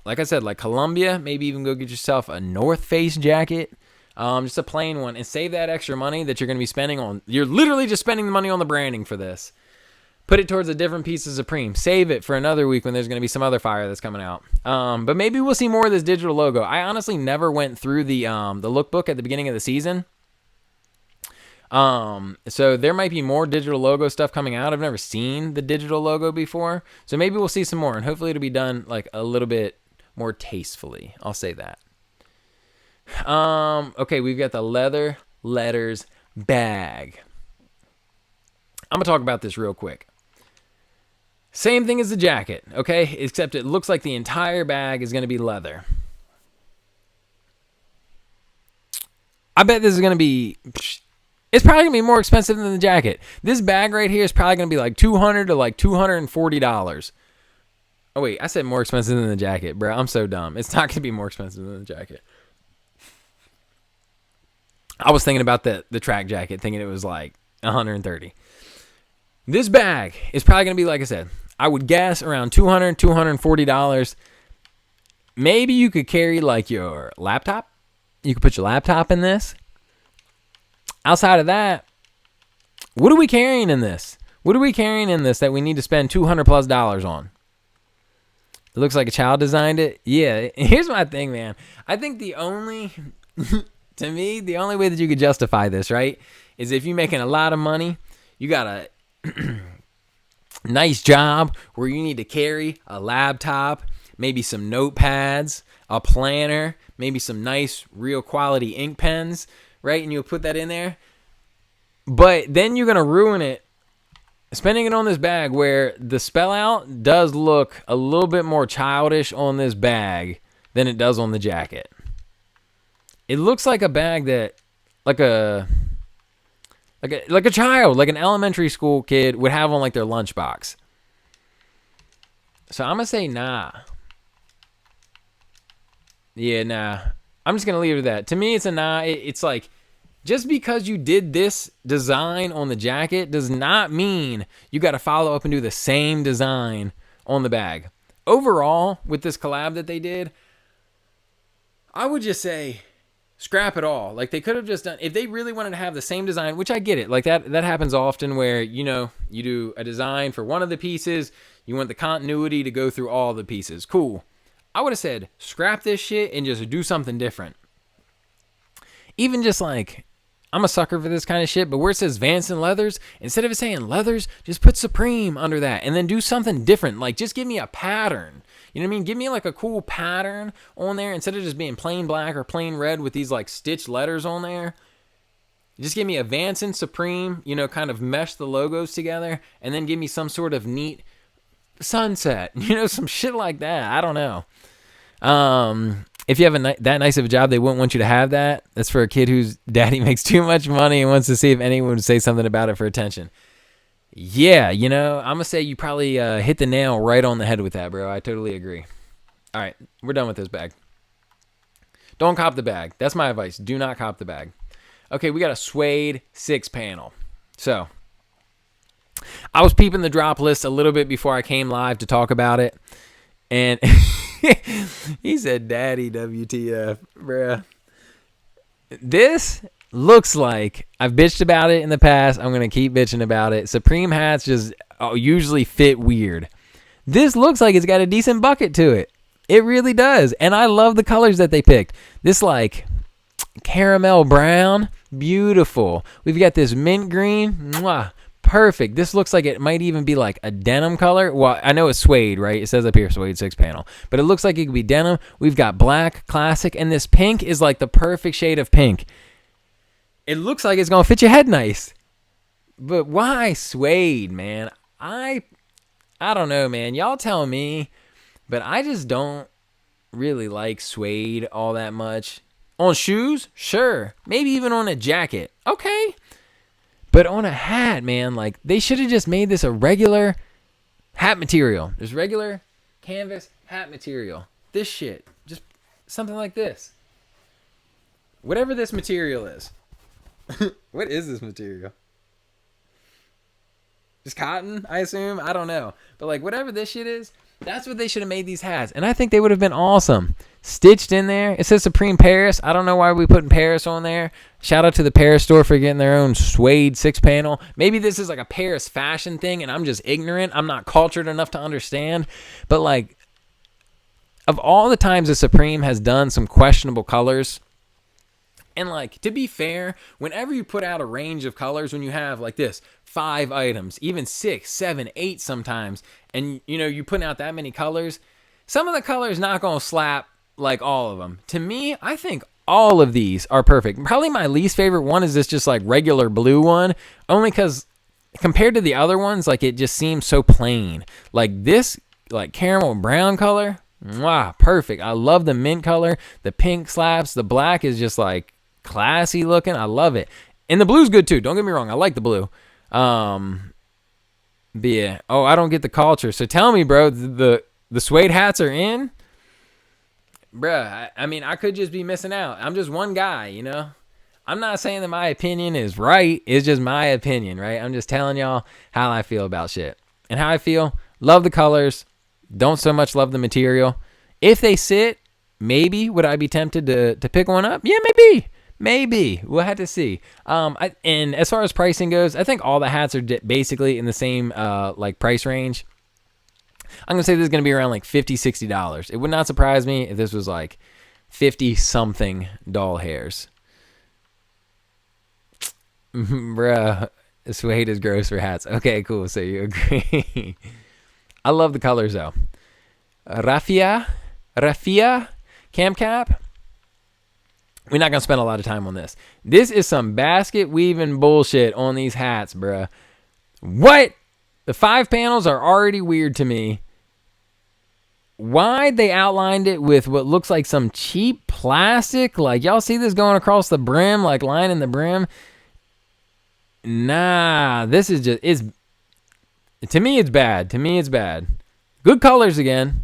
like I said, like Columbia. Maybe even go get yourself a North Face jacket. Just a plain one. And save that extra money that you're going to be spending on. You're literally just spending the money on the branding for this. Put it towards a different piece of Supreme. Save it for another week when there's going to be some other fire that's coming out. But maybe we'll see more of this digital logo. I honestly never went through the lookbook at the beginning of the season. So there might be more digital logo stuff coming out. I've never seen the digital logo before. So maybe we'll see some more. And hopefully it'll be done like a little bit more tastefully. I'll say that. Okay, we've got the leather letters bag. I'm going to talk about this real quick. Same thing as the jacket, okay? Except it looks like the entire bag is going to be leather. I bet this is going to be... It's probably going to be more expensive than the jacket. This bag right here is probably going to be like $200 to like $240. Oh, wait. I said more expensive than the jacket, bro. I'm so dumb. It's not going to be more expensive than the jacket. I was thinking about the track jacket, thinking it was like $130. This bag is probably going to be, like I said, I would guess around $200, $240. Maybe you could carry like your laptop. You could put your laptop in this. Outside of that, what are we carrying in this? What are we carrying in this that we need to spend $200+ on? It looks like a child designed it. Yeah, here's my thing, man. I think the only way that you could justify this, right, is if you're making a lot of money, you got a nice job where you need to carry a laptop, maybe some notepads, a planner, maybe some nice real quality ink pens, right? And you'll put that in there. But then you're going to ruin it spending it on this bag where the spell out does look a little bit more childish on this bag than it does on the jacket. It looks like a bag that like a child, like an elementary school kid would have on like their lunchbox. So I'm going to say nah. Yeah, nah. I'm just gonna leave it at that. To me, it's a nah. It's like, just because you did this design on the jacket does not mean you got to follow up and do the same design on the bag. Overall, with this collab that they did, I would just say scrap it all. Like, they could have just done, if they really wanted to have the same design, which I get it. Like, that happens often where, you know, you do a design for one of the pieces, you want the continuity to go through all the pieces. Cool. I would have said scrap this shit and just do something different. Even just like, I'm a sucker for this kind of shit, but where it says Vanson Leathers, instead of it saying Leathers, just put Supreme under that and then do something different. Like, just give me a pattern. You know what I mean? Give me like a cool pattern on there instead of just being plain black or plain red with these like stitched letters on there. Just give me a Vanson Supreme, you know, kind of mesh the logos together, and then give me some sort of neat sunset, you know, some shit like that. I don't know. If you have that nice of a job, they wouldn't want you to have that. That's for a kid whose daddy makes too much money and wants to see if anyone would say something about it for attention. Yeah, you know, I'm going to say you probably hit the nail right on the head with that, bro. I totally agree. All right, we're done with this bag. Don't cop the bag. That's my advice. Do not cop the bag. Okay, we got a Suede 6-panel. So, I was peeping the drop list a little bit before I came live to talk about it. And he said, Daddy, WTF, bruh. This looks like, I've bitched about it in the past. I'm going to keep bitching about it. Supreme hats just usually fit weird. This looks like it's got a decent bucket to it. It really does. And I love the colors that they picked. This like caramel brown, beautiful. We've got this mint green, mwah, perfect. This looks like it might even be like a denim color. Well, I know it's suede, right? It says up here Suede 6-panel. But it looks like it could be denim. We've got black, classic, and this pink is like the perfect shade of pink. It looks like it's going to fit your head nice. But why suede, man? I don't know, man. Y'all tell me. But I just don't really like suede all that much. On shoes? Sure. Maybe even on a jacket. Okay. But on a hat, man, like, they should have just made this a regular hat material. There's regular canvas hat material. This shit. Just something like this. Whatever this material is. What is this material? Just cotton, I assume? I don't know. But, like, whatever this shit is, that's what they should have made these hats. And I think they would have been awesome. Stitched in there. It says Supreme Paris. I don't know why we putting Paris on there. Shout out to the Paris store for getting their own suede 6-panel. Maybe this is like a Paris fashion thing and I'm just ignorant. I'm not cultured enough to understand. But like, of all the times the Supreme has done some questionable colors, and like, to be fair, whenever you put out a range of colors, when you have like this, 5 items, even 6, 7, 8 sometimes, and you know, you're putting out that many colors, some of the colors not going to slap like all of them. To me, I think all of these are perfect. Probably my least favorite one is this just like regular blue one, only because compared to the other ones, like it just seems so plain. Like this, like caramel brown color, mwah, perfect. I love the mint color. The pink slaps. The black is just like classy looking. I love it. And the blue's good too. Don't get me wrong. I like the blue. But yeah. Oh, I don't get the culture. So tell me, bro, the suede hats are in? Bruh, I mean, I could just be missing out. I'm just one guy, you know? I'm not saying that my opinion is right. It's just my opinion, right? I'm just telling y'all how I feel about shit. And how I feel, love the colors. Don't so much love the material. If they sit, maybe would I be tempted to pick one up? Yeah, maybe. We'll have to see. And as far as pricing goes, I think all the hats are basically in the same like price range. I'm going to say this is going to be around like $50, $60. It would not surprise me if this was like 50-something doll hairs. Bruh, suede is gross for hats. Okay, cool. So you agree. I love the colors though. Raffia cam cap. We're not going to spend a lot of time on this. This is some basket weaving bullshit on these hats, bruh. What? The 5 panels are already weird to me. Why they outlined it with what looks like some cheap plastic? Like, y'all see this going across the brim, like lining the brim? Nah, this is just, to me, it's bad. Good colors again.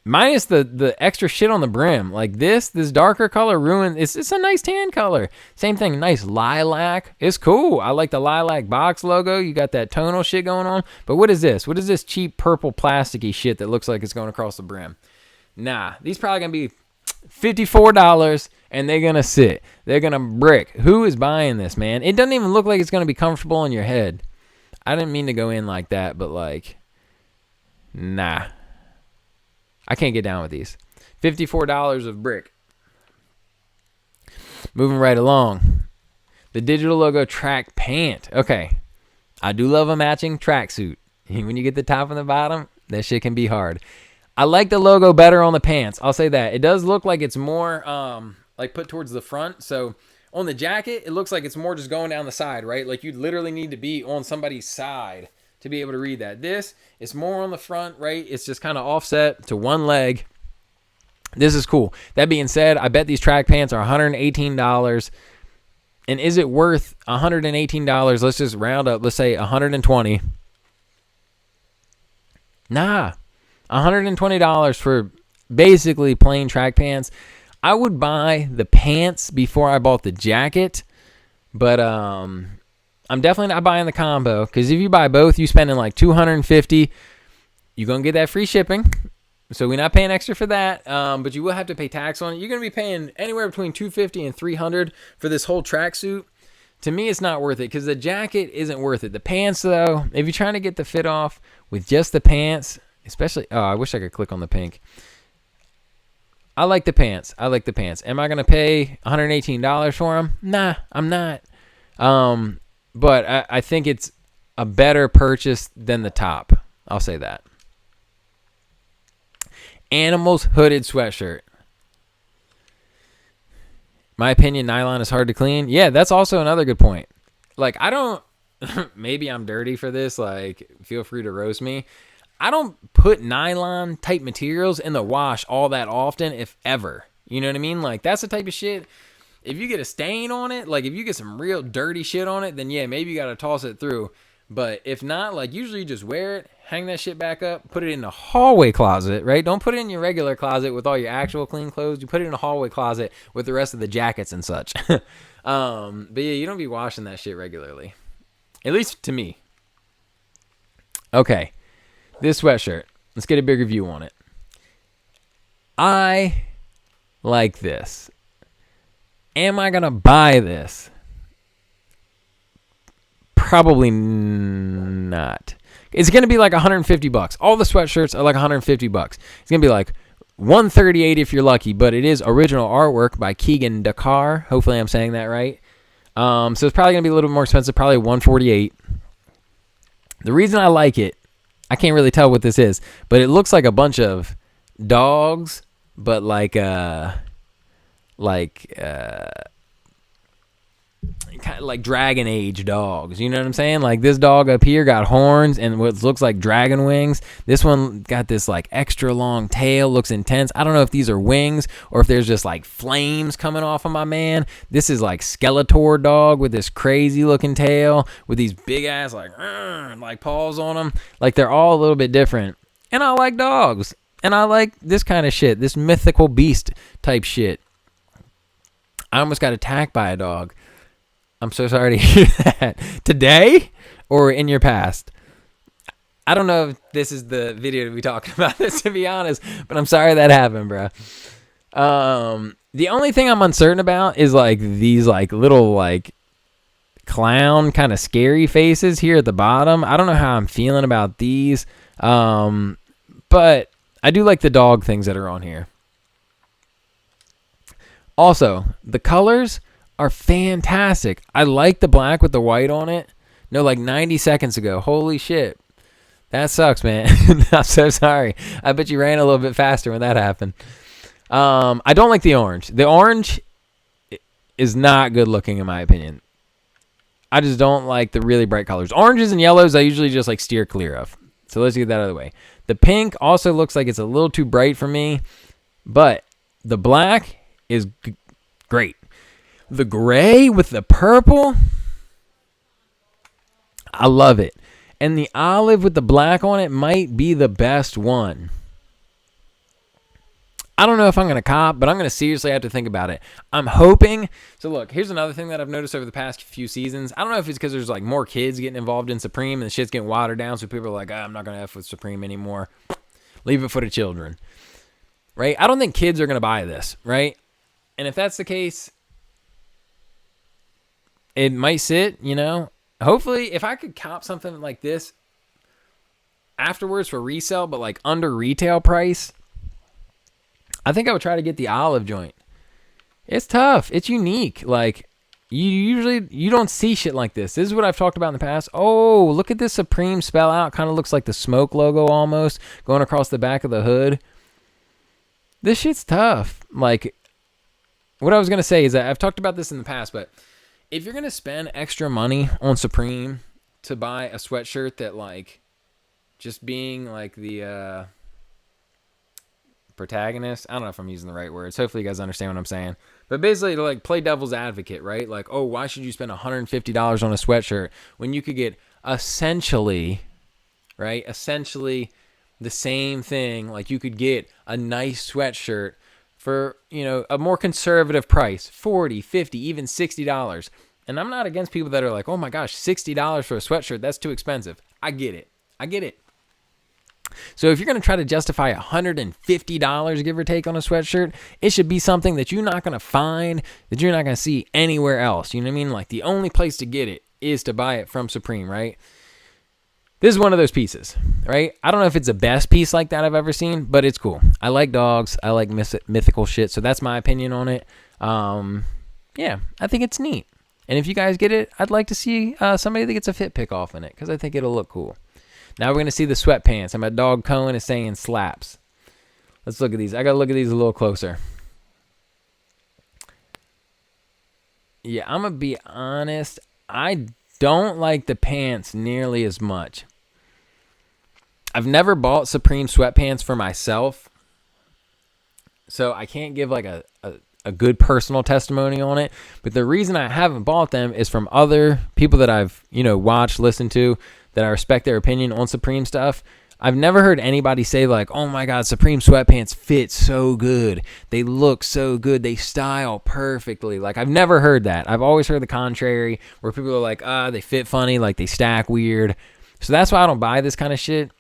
Minus the extra shit on the brim. Like this darker color ruined. It's a nice tan color. Same thing, nice lilac. It's cool. I like the lilac box logo. You got that tonal shit going on. But what is this? What is this cheap purple plasticky shit that looks like it's going across the brim? Nah, these probably gonna be $54 and they're gonna sit. They're gonna brick. Who is buying this, man? It doesn't even look like it's gonna be comfortable on your head. I didn't mean to go in like that, but like, nah. I can't get down with these. $54 of brick. Moving right along. The digital logo track pant. Okay. I do love a matching tracksuit. When you get the top and the bottom, that shit can be hard. I like the logo better on the pants. I'll say that. It does look like it's more like put towards the front. So on the jacket, it looks like it's more just going down the side, right? Like you literally need to be on somebody's side to be able to read that. This is more on the front, right? It's just kind of offset to one leg. This is cool. That being said, I bet these track pants are $118. And is it worth $118? Let's just round up. Let's say $120. Nah. $120 for basically plain track pants. I would buy the pants before I bought the jacket. But I'm definitely not buying the combo, because if you buy both, you spending like $250. You're going to get that free shipping. So we're not paying extra for that, but you will have to pay tax on it. You're going to be paying anywhere between $250 and $300 for this whole tracksuit. To me, it's not worth it, because the jacket isn't worth it. The pants, though, if you're trying to get the fit off with just the pants, especially, oh, I wish I could click on the pink. I like the pants. I like the pants. Am I going to pay $118 for them? Nah, I'm not. But I think it's a better purchase than the top. I'll say that. Animals hooded sweatshirt. My opinion, nylon is hard to clean. Yeah, that's also another good point. Like, I don't... maybe I'm dirty for this. Like, feel free to roast me. I don't put nylon type materials in the wash all that often, if ever. You know what I mean? Like, that's the type of shit... If you get a stain on it, like if you get some real dirty shit on it, then yeah, maybe you got to toss it through. But if not, like usually you just wear it, hang that shit back up, put it in the hallway closet, right? Don't put it in your regular closet with all your actual clean clothes. You put it in a hallway closet with the rest of the jackets and such. But yeah, you don't be washing that shit regularly. At least to me. Okay. This sweatshirt. Let's get a big review on it. I like this. Am I going to buy this? Probably not. It's going to be like $150. All the sweatshirts are like $150. It's going to be like $138 if you're lucky, but it is original artwork by Keegan Dakar. Hopefully I'm saying that right. So it's probably going to be a little bit more expensive, probably $148. The reason I like it, I can't really tell what this is, but it looks like a bunch of dogs, but like kind of like Dragon Age dogs, you know what I'm saying? Like this dog up here got horns and what looks like dragon wings. This one got this like extra long tail, looks intense. I don't know if these are wings or if there's just like flames coming off of my man. This is like Skeletor dog with this crazy looking tail with these big ass like paws on them. Like they're all a little bit different. And I like dogs. And I like this kind of shit, this mythical beast type shit. I almost got attacked by a dog. I'm so sorry to hear that. Today or in your past? I don't know if this is the video to be talking about this, to be honest, but I'm sorry that happened, bro. The only thing I'm uncertain about is like these like little like clown kind of scary faces here at the bottom. I don't know how I'm feeling about these, but I do like the dog things that are on here. Also, the colors are fantastic. I like the black with the white on it. No, like 90 seconds ago. Holy shit. That sucks, man. I'm so sorry. I bet you ran a little bit faster when that happened. I don't like the orange. The orange is not good looking in my opinion. I just don't like the really bright colors. Oranges and yellows I usually just like steer clear of. So let's get that out of the way. The pink also looks like it's a little too bright for me. But the black is great. The gray with the purple, I love it. And the olive with the black on it might be the best one. I don't know if I'm going to cop, but I'm going to seriously have to think about it. I'm hoping. So look, here's another thing that I've noticed over the past few seasons. I don't know if it's because there's like more kids getting involved in Supreme and the shit's getting watered down. So people are like, I'm not going to F with Supreme anymore. Leave it for the children. Right? I don't think kids are going to buy this. Right? And if that's the case, it might sit, you know. Hopefully, if I could cop something like this afterwards for resale, but like under retail price, I think I would try to get the olive joint. It's tough. It's unique. Like, you don't see shit like this. This is what I've talked about in the past. Oh, look at this Supreme spell out. Kind of looks like the smoke logo almost going across the back of the hood. This shit's tough. Like, what I was going to say is that I've talked about this in the past, but if you're going to spend extra money on Supreme to buy a sweatshirt that, like, just being like the protagonist, I don't know if I'm using the right words. Hopefully you guys understand what I'm saying. But basically, to like play devil's advocate, right? Like, oh, why should you spend $150 on a sweatshirt when you could get essentially, right? Essentially the same thing. Like, you could get a nice sweatshirt for, you know, a more conservative price, $40, $50, even $60. And I'm not against people that are like, oh my gosh, $60 for a sweatshirt, that's too expensive. I get it. So if you're going to try to justify $150, give or take, on a sweatshirt, it should be something that you're not going to find, that you're not going to see anywhere else. You know what I mean? Like, the only place to get it is to buy it from Supreme, right? This is one of those pieces, right? I don't know if it's the best piece like that I've ever seen, but it's cool. I like dogs. I like mythical shit, so that's my opinion on it. Yeah, I think it's neat. And if you guys get it, I'd like to see somebody that gets a fit pick off in it, because I think it'll look cool. Now we're going to see the sweatpants. And my dog Cohen is saying slaps. Let's look at these. I got to look at these a little closer. Yeah, I'm going to be honest. I don't like the pants nearly as much. I've never bought Supreme sweatpants for myself, so I can't give like a good personal testimony on it. But the reason I haven't bought them is from other people that I've, you know, watched, listened to, that I respect their opinion on Supreme stuff. I've never heard anybody say like, oh my God, Supreme sweatpants fit so good. They look so good. They style perfectly. Like, I've never heard that. I've always heard the contrary, where people are like, they fit funny, like they stack weird. So that's why I don't buy this kind of shit.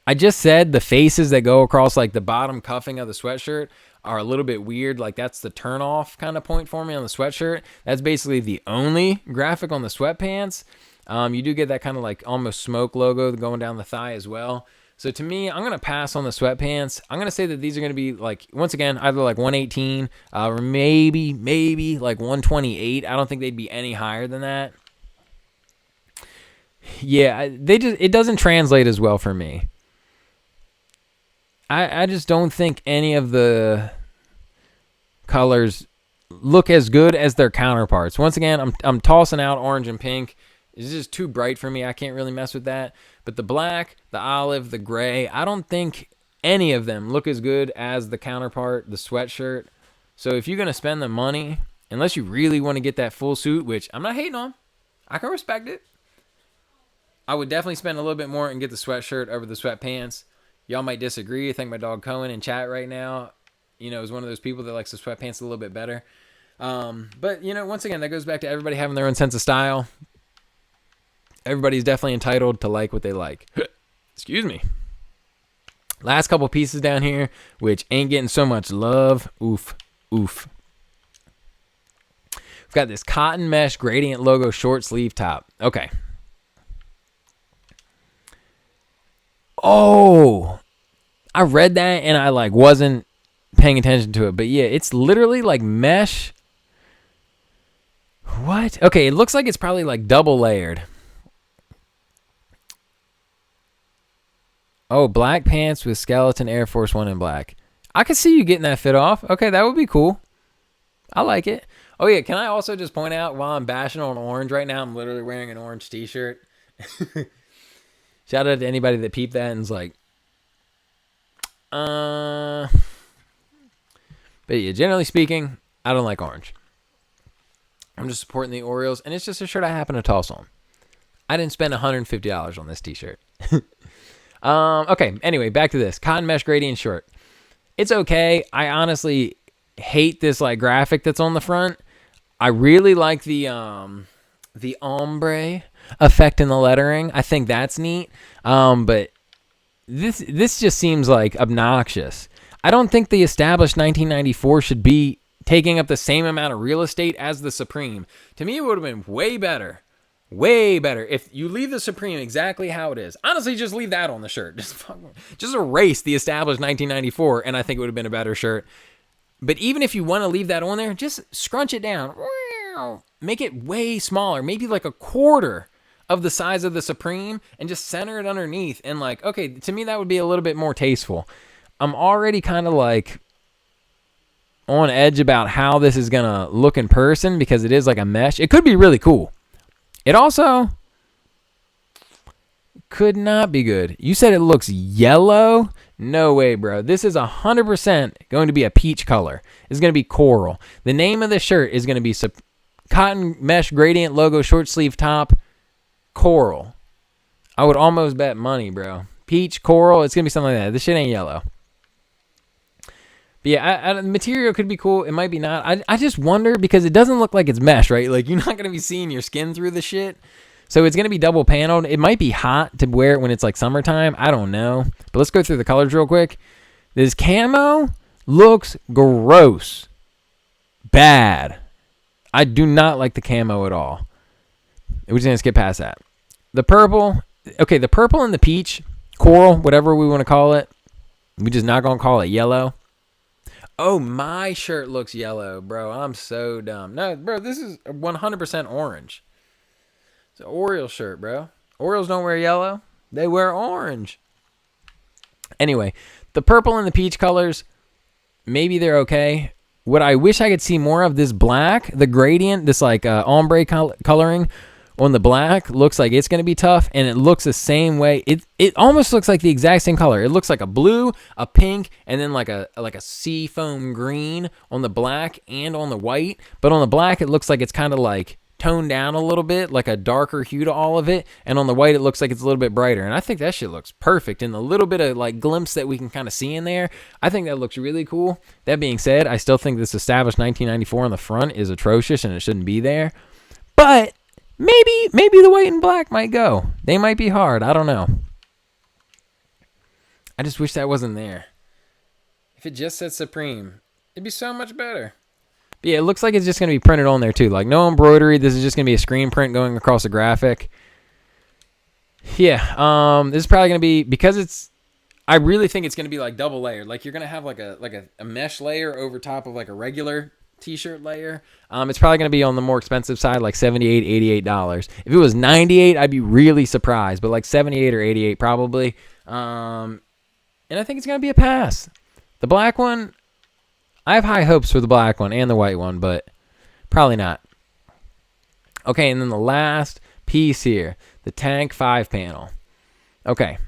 I just said the faces that go across like the bottom cuffing of the sweatshirt are a little bit weird. Like, that's the turn off kind of point for me on the sweatshirt. That's basically the only graphic on the sweatpants. You do get that kind of like almost smoke logo going down the thigh as well. So to me, I'm going to pass on the sweatpants. I'm going to say that these are going to be like, once again, either like 118 or maybe like 128. I don't think they'd be any higher than that. Yeah, it doesn't translate as well for me. I just don't think any of the colors look as good as their counterparts. Once again, I'm tossing out orange and pink. It's just too bright for me. I can't really mess with that. But the black, the olive, the gray, I don't think any of them look as good as the counterpart, the sweatshirt. So if you're going to spend the money, unless you really want to get that full suit, which I'm not hating on, I can respect it, I would definitely spend a little bit more and get the sweatshirt over the sweatpants. Y'all might disagree. I think my dog Cohen in chat right now, you know, is one of those people that likes the sweatpants a little bit better. But, you know, once again, that goes back to everybody having their own sense of style. Everybody's definitely entitled to like what they like. Excuse me. Last couple pieces down here, which ain't getting so much love. Oof. We've got this cotton mesh gradient logo short sleeve top. Okay. Oh, I read that and I like wasn't paying attention to it. But yeah, it's literally like mesh. What? Okay, it looks like it's probably like double layered. Oh, black pants with skeleton Air Force One in black. I could see you getting that fit off. Okay, that would be cool. I like it. Oh, yeah, can I also just point out, while I'm bashing on orange right now, I'm literally wearing an orange t-shirt. Shout out to anybody that peeped that and is like, But yeah, generally speaking, I don't like orange. I'm just supporting the Orioles, and it's just a shirt I happen to toss on. I didn't spend $150 on this t-shirt. Okay, anyway, back to this. Cotton mesh gradient short. It's okay. I honestly hate this like graphic that's on the front. I really like the ombre effect in the lettering. I think that's neat. But this just seems like obnoxious. I don't think the established 1994 should be taking up the same amount of real estate as the Supreme. To me, it would have been way better. Way better if you leave the Supreme exactly how it is. Honestly, just leave that on the shirt. Just erase the established 1994, and I think it would have been a better shirt. But even if you want to leave that on there, just scrunch it down. Make it way smaller, maybe like a quarter of the size of the Supreme, and just center it underneath. And like, okay, to me that would be a little bit more tasteful. I'm already kind of like on edge about how this is gonna look in person because it is like a mesh. It could be really cool. It also could not be good. You said it looks yellow? No way, bro. This is 100% going to be a peach color. It's going to be coral. The name of the shirt is going to be cotton mesh gradient logo short sleeve top coral. I would almost bet money, bro. Peach, coral, it's going to be something like that. This shit ain't yellow. But yeah, the material could be cool. It might be not. I just wonder because it doesn't look like it's mesh, right? Like you're not going to be seeing your skin through the shit. So it's going to be double paneled. It might be hot to wear it when it's like summertime. I don't know. But let's go through the colors real quick. This camo looks gross. Bad. I do not like the camo at all. We're just going to skip past that. The purple. Okay, the purple and the peach, coral, whatever we want to call it. We're just not going to call it yellow. Oh, my shirt looks yellow, bro. I'm so dumb. No, bro, this is 100% orange. It's an Orioles shirt, bro. Orioles don't wear yellow. They wear orange. Anyway, the purple and the peach colors, maybe they're okay. What I wish I could see more of, this black, the gradient, this like ombre coloring on the black looks like it's going to be tough, and it looks the same way. It almost looks like the exact same color. It looks like a blue, a pink, and then like a sea foam green on the black and on the white. But on the black, it looks like it's kind of like toned down a little bit, like a darker hue to all of it. And on the white, it looks like it's a little bit brighter. And I think that shit looks perfect. And the little bit of like glimpse that we can kind of see in there, I think that looks really cool. That being said, I still think this established 1994 on the front is atrocious and it shouldn't be there. But maybe the white and black might go. They might be hard. I don't know. I just wish that wasn't there. If it just said Supreme, it'd be so much better. But yeah, it looks like it's just going to be printed on there too. Like no embroidery. This is just going to be a screen print going across a graphic. Yeah, this is probably going to be, because it's, I really think it's going to be like double layered. Like you're going to have like a mesh layer over top of like a regular t-shirt layer. It's probably going to be on the more expensive side, like $78, $88. If it was $98, I'd be really surprised, but like $78 or $88 probably. And I think it's going to be a pass. The black one, I have high hopes for the black one and the white one, but probably not. Okay, and then the last piece here, the Tank 5 panel. Okay,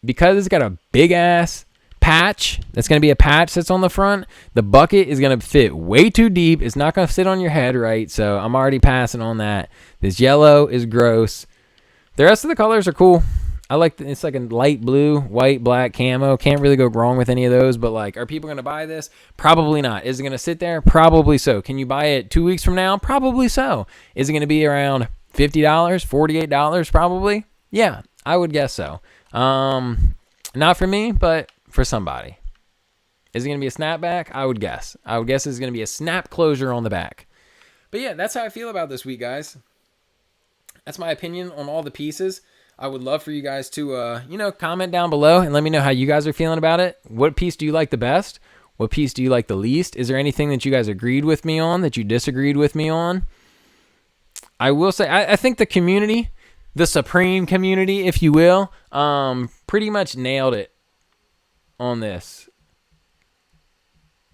because it's got a big ass patch, that's going to be a patch that's on the front, the bucket is going to fit way too deep. It's not going to sit on your head right, so I'm already passing on that. This yellow is gross. The rest of the colors are cool. I like it's like a light blue, white, black camo. Can't really go wrong with any of those, but like, are people going to buy this? Probably not. Is it going to sit there? Probably so. Can you buy it 2 weeks from now? Probably so. Is it going to be around $50, $48 probably? Yeah, I would guess so. Not for me, but for somebody. Is it going to be a snapback? I would guess. I would guess it's going to be a snap closure on the back. But yeah, that's how I feel about this week, guys. That's my opinion on all the pieces. I would love for you guys to, comment down below and let me know how you guys are feeling about it. What piece do you like the best? What piece do you like the least? Is there anything that you guys agreed with me on, that you disagreed with me on? I will say, I think the community, the Supreme community, if you will, pretty much nailed it on this.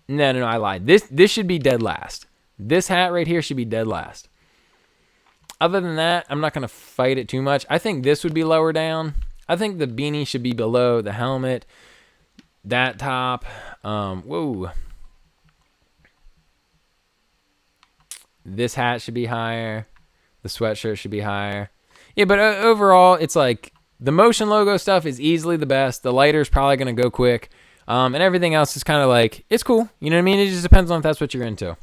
No, I lied. This should be dead last. This hat right here should be dead last. Other than that, I'm not going to fight it too much. I think this would be lower down. I think the beanie should be below the helmet. That top. Whoa. This hat should be higher. The sweatshirt should be higher. Yeah, but overall, it's like the motion logo stuff is easily the best. The lighter is probably going to go quick. And everything else is kind of like, it's cool. You know what I mean? It just depends on if that's what you're into.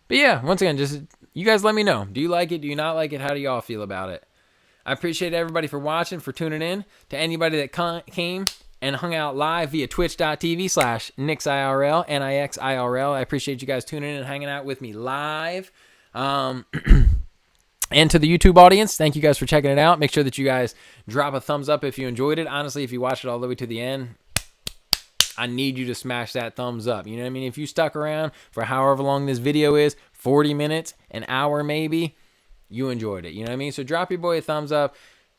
But yeah, once again, just you guys let me know. Do you like it? Do you not like it? How do y'all feel about it? I appreciate everybody for watching, for tuning in. To anybody that came and hung out live via twitch.tv/NixIRL, NIXIRL. I appreciate you guys tuning in and hanging out with me live. And to the YouTube audience, thank you guys for checking it out. Make sure that you guys drop a thumbs up if you enjoyed it. Honestly, if you watched it all the way to the end, I need you to smash that thumbs up. You know what I mean? If you stuck around for however long this video is, 40 minutes, an hour maybe, you enjoyed it. You know what I mean? So drop your boy a thumbs up.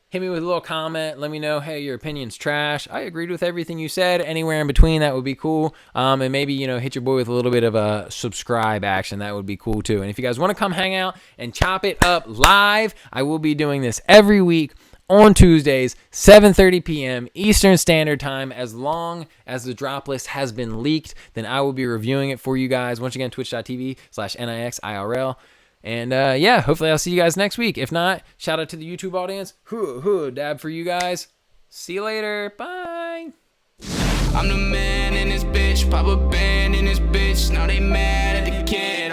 Hit me with a little comment. Let me know, hey, your opinion's trash. I agreed with everything you said. Anywhere in between, that would be cool. And maybe, hit your boy with a little bit of a subscribe action. That would be cool, too. And if you guys want to come hang out and chop it up live, I will be doing this every week on Tuesdays, 7:30 p.m. Eastern Standard Time. As long as the drop list has been leaked, then I will be reviewing it for you guys. Once again, twitch.tv/NIXIRL. And yeah, hopefully I'll see you guys next week. If not, shout out to the YouTube audience. Dab for you guys. See you later. Bye. I'm the man in this bitch, pop a band in this bitch. Now they mad at the kid.